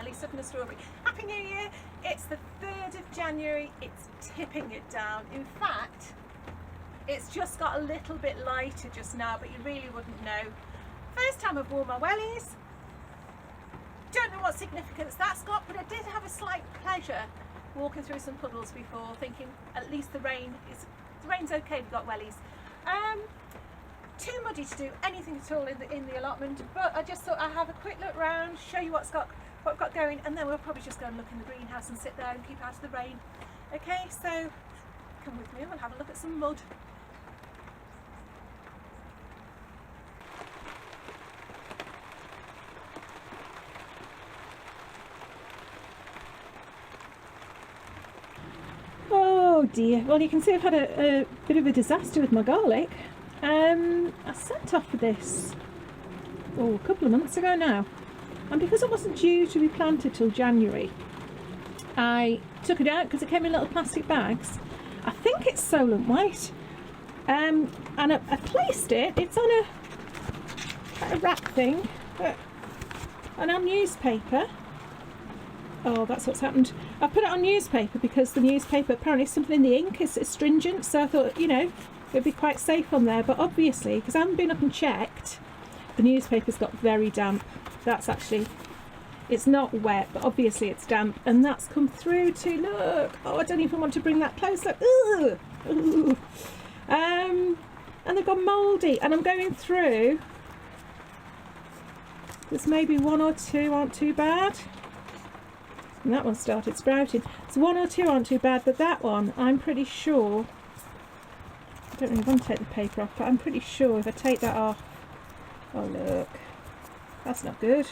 jelly, stuck in a strawberry. Happy New Year! It's the 3rd of January. It's tipping it down. In fact, it's just got a little bit lighter just now, but you really wouldn't know. First time I've worn my wellies. Don't know what significance that's got, but I did have a slight pleasure walking through some puddles before, thinking at least the rain's okay, we've got wellies. Too muddy to do anything at all in the allotment, but I just thought I'd have a quick look round, show you what I've got going, and then we'll probably just go and look in the greenhouse and sit there and keep out of the rain. Okay, so come with me, we'll have a look at some mud. Oh dear, well you can see I've had a bit of a disaster with my garlic. I sent off for this a couple of months ago now, and because it wasn't due to be planted till January, I took it out because it came in little plastic bags. I think it's Solent White, and I placed it, it's on a wrap thing, and on newspaper. Oh, that's what's happened. I put it on newspaper because the newspaper, apparently something in the ink is astringent, so I thought, you know, it'd be quite safe on there, but obviously, because I haven't been up and checked, the newspaper's got very damp. That's actually, it's not wet, but obviously it's damp, and that's come through to, look, oh, I don't even want to bring that closer. Ugh. Ugh. And they've gone mouldy, and I'm going through, there's maybe one or two aren't too bad. And that one started sprouting. So one or two aren't too bad, but that one, I'm pretty sure, I don't really want to take the paper off, but I'm pretty sure if I take that off, oh look, that's not good.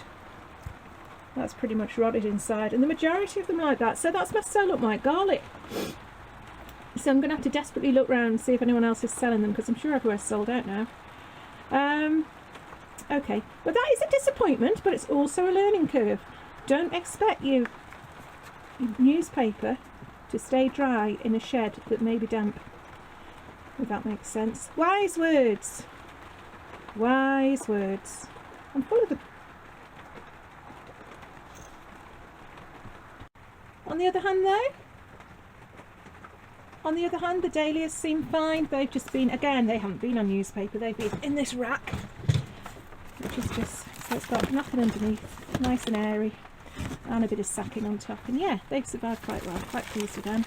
That's pretty much rotted inside, and the majority of them like that. So that's my Solent White garlic. So I'm going to have to desperately look around and see if anyone else is selling them, because I'm sure everywhere's sold out now. Okay, well that is a disappointment, but it's also a learning curve. Don't expect your newspaper to stay dry in a shed that may be damp, if that makes sense. Wise words. Wise words. I'm full of them. On the other hand, the dahlias seem fine. They've just been, again, they haven't been on newspaper. They've been in this rack, which is just, so it's got nothing underneath, nice and airy, and a bit of sacking on top. And yeah, they've survived quite well. Quite pleased with them.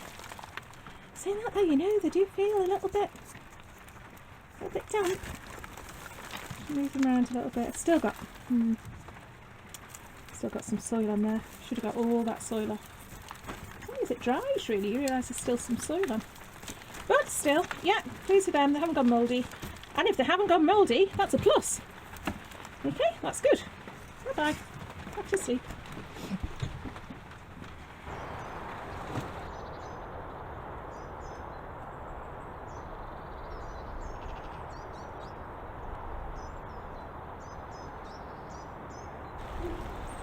Saying that though, you know, they do feel a little bit damp. Move them around a little bit. I've still got some soil on there. Should have got all that soil off. As long as it dries, really, you realise there's still some soil on. But still, yeah, pleased with them. They haven't gone mouldy, and if they haven't gone mouldy, that's a plus. Okay, that's good. Bye bye. Back to sleep.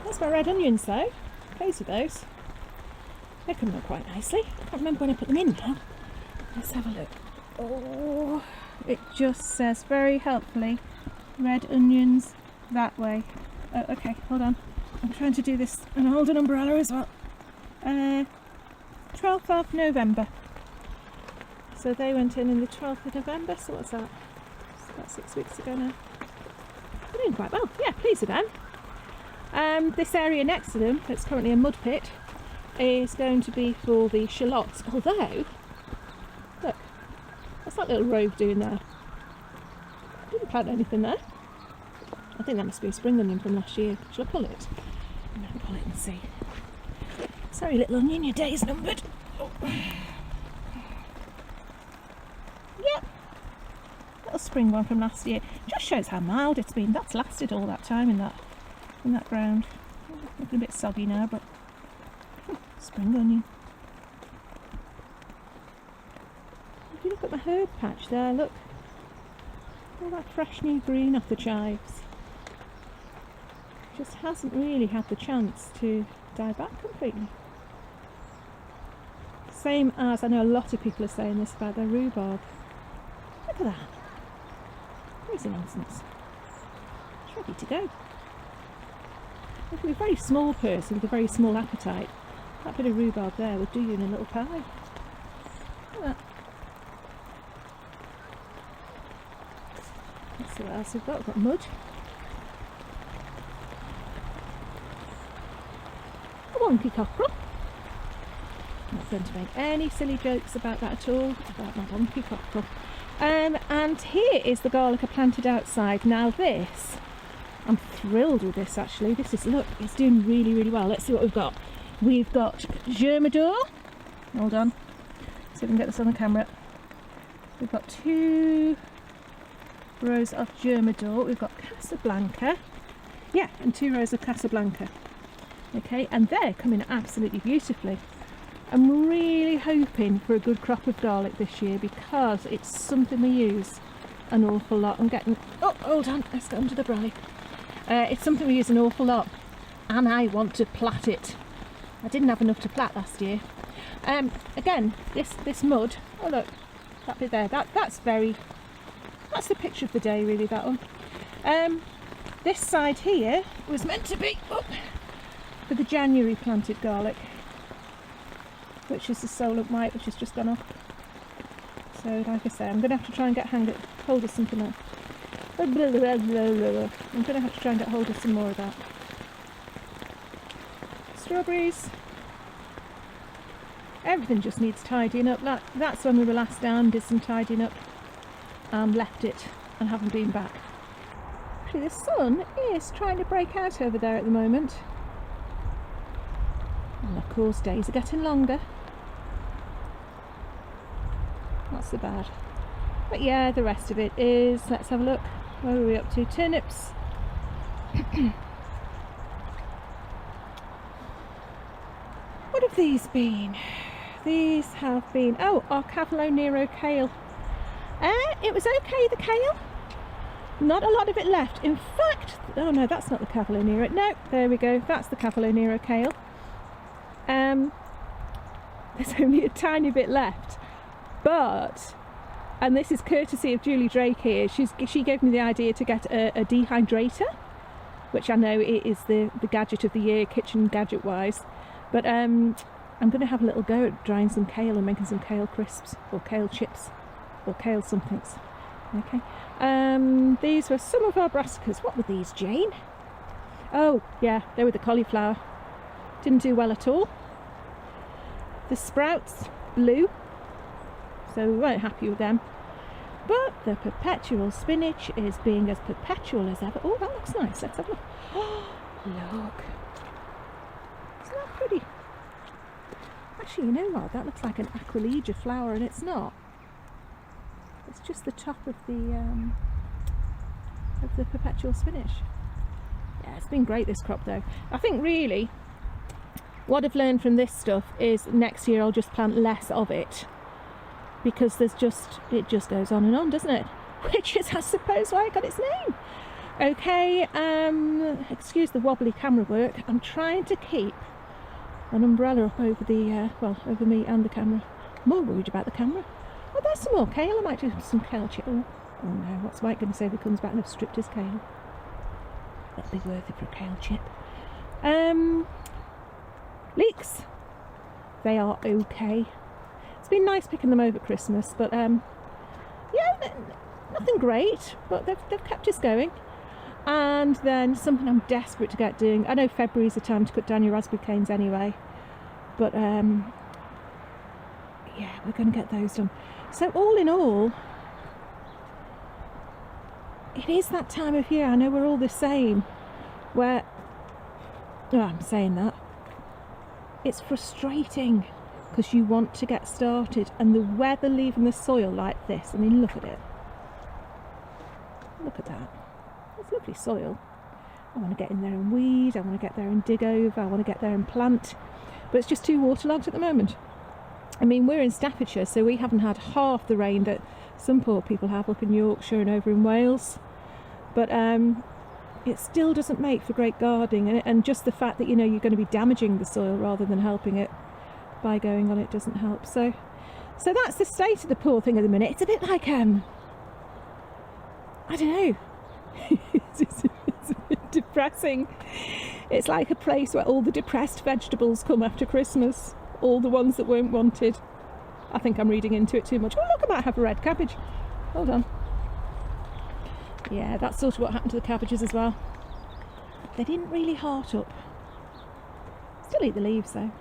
That's my red onions though. Pleased with those. They come up quite nicely. I can't remember when I put them in now. Let's have a look. Oh, it just says very helpfully, red onions that way. Oh, okay, hold on. I'm trying to do this and hold an umbrella as well. 12th of November. So they went in the 12th of November. So what's that? It's about 6 weeks ago now. They're doing quite well. Yeah, pleased with them. This area next to them, that's currently a mud pit, is going to be for the shallots. Although, look, what's that little rogue doing there? Didn't plant anything there. I think that must be a spring onion from last year. Shall I pull it? I'm going to pull it and see. Sorry, little onion, your day's numbered. Oh. Yep, little spring one from last year. Just shows how mild it's been. That's lasted all that time in that ground. Looking a bit soggy now, but spring onion. If you look at my herb patch there, look, all that fresh new green off the chives. Just hasn't really had the chance to die back completely. Same as, I know a lot of people are saying this about their rhubarb. Look at that. Crazy nonsense. It's ready to go. If you're a very small person with a very small appetite, that bit of rhubarb there would do you in a little pie. Look at that. Let's see what else we've got. We've got mud. A wonky cockerel. I'm not going to make any silly jokes about that at all, about my wonky cockerel. And here is the garlic I planted outside. Now this, I'm thrilled with this actually. This is, look, it's doing really, really well. Let's see what we've got. We've got Germador. Hold on. See if we can get this on the camera. We've got 2 rows of Germador. We've got Casablanca. Yeah, and 2 rows of Casablanca. Okay, and they're coming absolutely beautifully. I'm really hoping for a good crop of garlic this year because it's something we use an awful lot. I'm getting, oh, hold on, let's go under the brolly. It's something we use an awful lot, and I want to plat it. I didn't have enough to plat last year. Again, this mud, oh look, that bit there, that's the picture of the day really, that one. This side here was meant to be for the January planted garlic, which is the Allotment white, which has just gone off. So like I say, I'm going to have to try and get hold of something else. I'm going to have to try and get hold of some more of that. Strawberries. Everything just needs tidying up. That's when we were last down, did some tidying up and left it and haven't been back. Actually the sun is trying to break out over there at the moment. And of course days are getting longer. Not so bad. But yeah, the rest of it is, let's have a look. Where are we up to? Turnips. What have these been? These have been, oh, our Cavolo Nero kale. It was okay, the kale. Not a lot of it left. In fact, oh no, that's not the Cavolo Nero. No, there we go. That's the Cavolo Nero kale. There's only a tiny bit left. But, and this is courtesy of Julie Drake here, she gave me the idea to get a dehydrator, which I know it is the gadget of the year, kitchen gadget wise. But I'm going to have a little go at drying some kale and making some kale crisps, or kale chips, or kale somethings. Okay. These were some of our brassicas. What were these, Jane? Oh, yeah, they were the cauliflower. Didn't do well at all. The sprouts blew, so we weren't happy with them. But the perpetual spinach is being as perpetual as ever. Oh, that looks nice. Let's have a look. Oh, look. Isn't that pretty? Actually, you know what? That looks like an aquilegia flower, and it's not. It's just the top of the perpetual spinach. Yeah, it's been great this crop though. I think really what I've learned from this stuff is next year I'll just plant less of it, because it just goes on and on, doesn't it? Which is, I suppose, why it got its name. Okay, excuse the wobbly camera work. I'm trying to keep an umbrella up over the over me and the camera. I'm more worried about the camera. Oh, there's some more kale. I might do some kale chip. Oh no, what's Mike going to say if he comes back and I've stripped his kale? That'd be worth it for a kale chip. Leeks. They are okay. It's been nice picking them over Christmas, but yeah, nothing great, but they've kept us going. And then something I'm desperate to get doing. I know February's the time to cut down your raspberry canes anyway, but yeah, we're going to get those done. So all in all, it is that time of year, I know we're all the same, where, oh, I'm saying that, it's frustrating because you want to get started and the weather leaving the soil like this. I mean, look at it. Look at that. It's lovely soil. I want to get in there and weed, I want to get there and dig over, I want to get there and plant, but it's just too waterlogged at the moment. I mean, we're in Staffordshire, so we haven't had half the rain that some poor people have up in Yorkshire and over in Wales, but it still doesn't make for great gardening, and just the fact that, you know, you're going to be damaging the soil rather than helping it by going on it doesn't help. So that's the state of the poor thing at the minute. It's a bit like I don't know. It's a bit depressing. It's like a place where all the depressed vegetables come after Christmas, all the ones that weren't wanted. I think I'm reading into it too much. Oh look, I might have a red cabbage. Hold on. Yeah, that's sort of what happened to the cabbages as well. They didn't really heart up. Still eat the leaves though.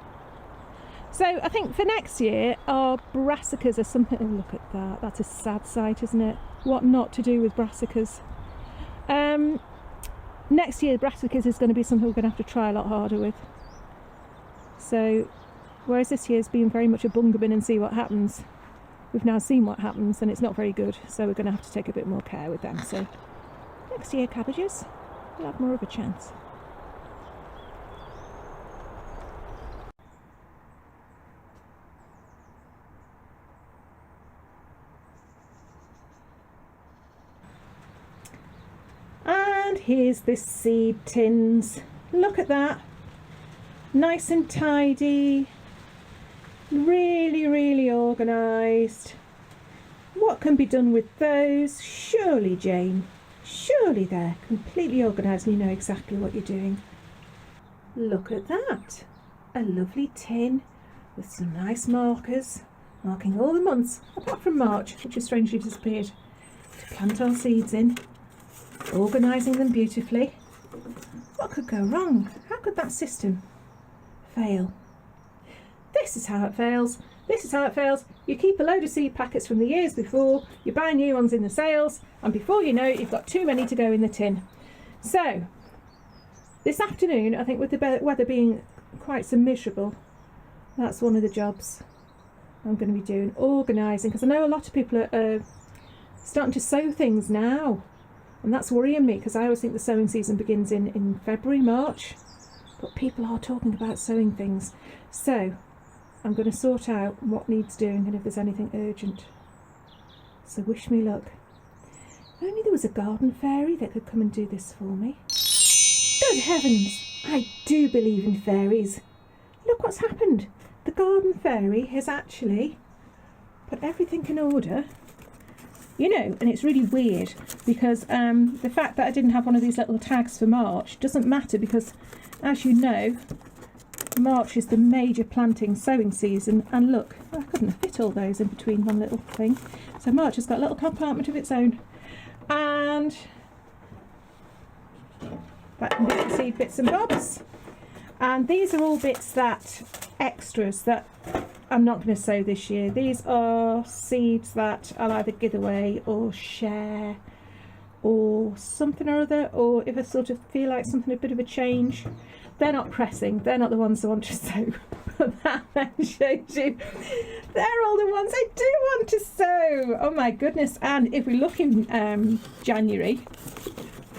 So I think for next year, our brassicas are something... Oh, look at that. That's a sad sight, isn't it? What not to do with brassicas. Next year, brassicas is going to be something we're going to have to try a lot harder with. So, whereas this year's been very much a bung them in and see what happens, we've now seen what happens and it's not very good. So we're going to have to take a bit more care with them. So next year, cabbages, we'll have more of a chance. And here's the seed tins. Look at that. Nice and tidy. Really, really organised. What can be done with those? Surely, Jane. Surely they're completely organised and you know exactly what you're doing. Look at that. A lovely tin with some nice markers marking all the months, apart from March, which has strangely disappeared, to plant our seeds in. Organising them beautifully. What could go wrong? How could that system fail? This is how it fails. This is how it fails. You keep a load of seed packets from the years before, you buy new ones in the sales, and before you know it, you've got too many to go in the tin. So, this afternoon, I think with the weather being quite so miserable, that's one of the jobs I'm going to be doing, organising, because I know a lot of people are starting to sow things now. And that's worrying me because I always think the sowing season begins in February, March. But people are talking about sowing things. So I'm going to sort out what needs doing and if there's anything urgent. So wish me luck. If only there was a garden fairy that could come and do this for me. Good heavens, I do believe in fairies. Look what's happened. The garden fairy has actually put everything in order. You know, and it's really weird because the fact that I didn't have one of these little tags for March doesn't matter because, as you know, March is the major planting sowing season. And look, I couldn't have fit all those in between one little thing. So March has got a little compartment of its own. And that can be the seed bits and bobs. And these are all bits that, extras that I'm not going to sow this year. These are seeds that I'll either give away or share or something or other, or if I sort of feel like something, a bit of a change. They're not pressing, they're not the ones I want to sow. But that then shows you, they're all the ones I do want to sow. Oh my goodness. And if we look in January,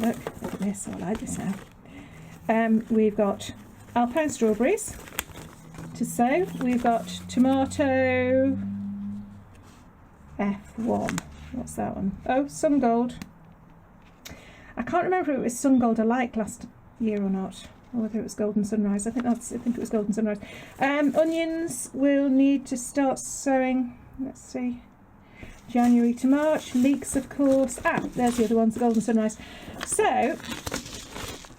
look at this, I like this now. We've got alpine strawberries to sow. We've got tomato F1. What's that one? Oh, sun gold. I can't remember if it was sun gold I liked last year or not, or whether it was golden sunrise. I think it was golden sunrise. Onions we'll need to start sowing. Let's see. January to March. Leeks, of course. There's the other ones, the golden sunrise. So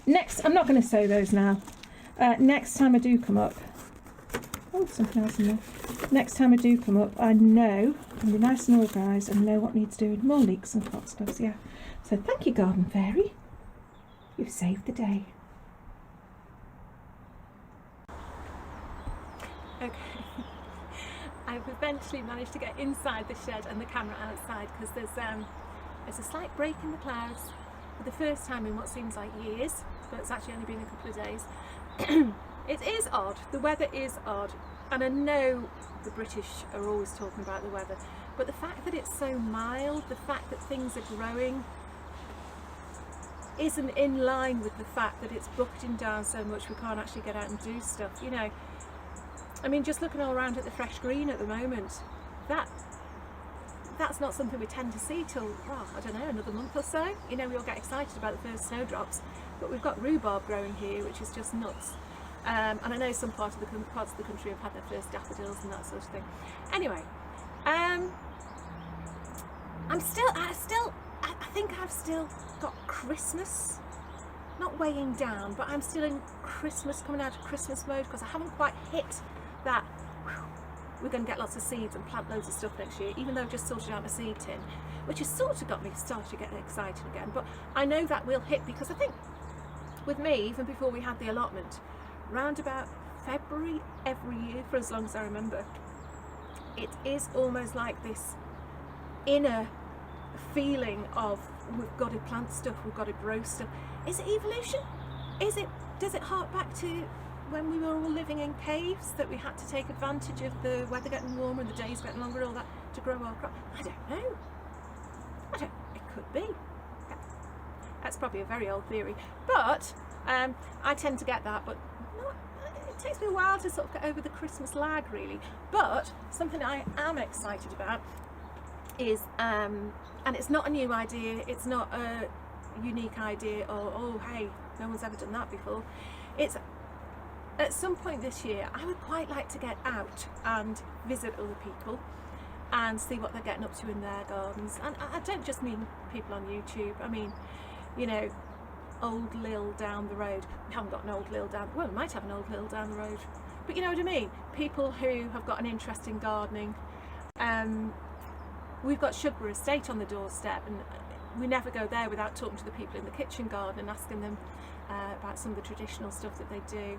next, I'm not going to sow those now. Next time I do come up, something else in there. Next time I do come up, I know I'm going to be nice and organised and know what needs doing. More leeks and foxgloves, yeah. So thank you, garden fairy. You've saved the day. Okay, I've eventually managed to get inside the shed and the camera outside because there's a slight break in the clouds for the first time in what seems like years, but it's actually only been a couple of days. It is odd, the weather is odd, and I know the British are always talking about the weather, but the fact that it's so mild, the fact that things are growing isn't in line with the fact that it's bucketing down so much we can't actually get out and do stuff, you know. I mean, just looking all around at the fresh green at the moment, that's not something we tend to see till, well, I don't know, another month or so. You know, we all get excited about the first snowdrops, but we've got rhubarb growing here, which is just nuts. And I know some parts of the country have had their first daffodils and that sort of thing. Anyway, I think I've still got Christmas not weighing down, but I'm still in Christmas, coming out of Christmas mode, because I haven't quite hit that we're going to get lots of seeds and plant loads of stuff next year, even though I've just sorted out my seed tin, which has sort of got me started getting excited again. But I know that will hit, because I think with me, even before we had the allotment, round about February every year for as long as I remember, it is almost like this inner feeling of we've got to plant stuff, we've got to grow stuff. Is it evolution? Does it hark back to when we were all living in caves, that we had to take advantage of the weather getting warmer and the days getting longer, all that, to grow our crop? I don't know. It could be. That's probably a very old theory, but I tend to get that, but it takes me a while to sort of get over the Christmas lag, really. But something I am excited about is, and it's not a new idea, it's not a unique idea, or oh hey, no one's ever done that before. It's at some point this year, I would quite like to get out and visit other people and see what they're getting up to in their gardens. And I don't just mean people on YouTube, I mean, you know, old Lil down the road. We haven't got an old Lil down, well, we might have an old Lil down the road, but you know what I mean? People who have got an interest in gardening. We've got Sugar Estate on the doorstep, and we never go there without talking to the people in the kitchen garden and asking them about some of the traditional stuff that they do.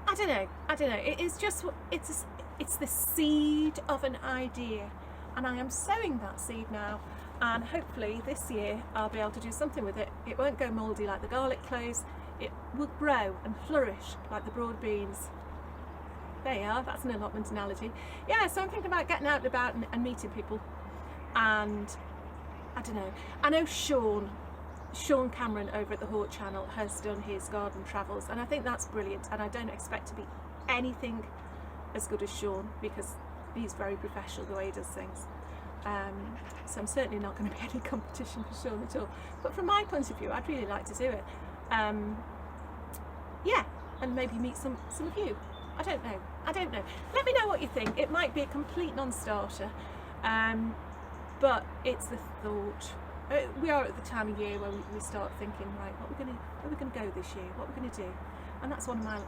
I don't know. It is just, it's the seed of an idea, and I am sowing that seed now, and hopefully this year I'll be able to do something with it. It won't go mouldy like the garlic cloves. It will grow and flourish like the broad beans. There you are, that's an allotment analogy. Yeah, so I'm thinking about getting out and about and meeting people, and I don't know. I know Sean Cameron over at the Hort Channel has done his garden travels, and I think that's brilliant, and I don't expect to be anything as good as Sean, because he's very professional the way he does things. So I'm certainly not going to be any competition for Sean at all, but from my point of view I'd really like to do it. Yeah, and maybe meet some of you. I don't know. Let me know what you think. It might be a complete non-starter, but it's the thought. We are at the time of year where we start thinking, right, where are we going to go this year? What are we going to do? And that's one of my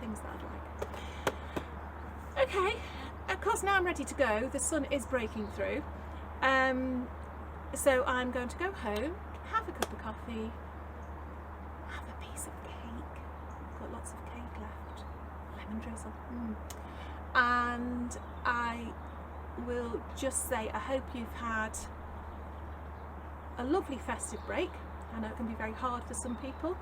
things that I'd like. Okay, of course now I'm ready to go. The sun is breaking through. So I'm going to go home, have a cup of coffee, have a piece of cake. Got lots of cake left. Lemon drizzle. And I will just say, I hope you've had a lovely festive break. I know it can be very hard for some people.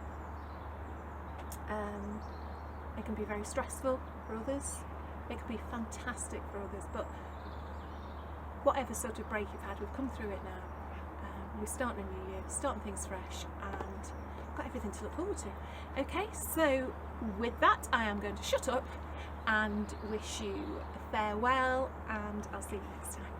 It can be very stressful for others. It can be fantastic for others, but whatever sort of break you've had, we've come through it now. We're starting a new year, starting things fresh, and got everything to look forward to. Okay, so with that, I am going to shut up and wish you farewell, and I'll see you next time.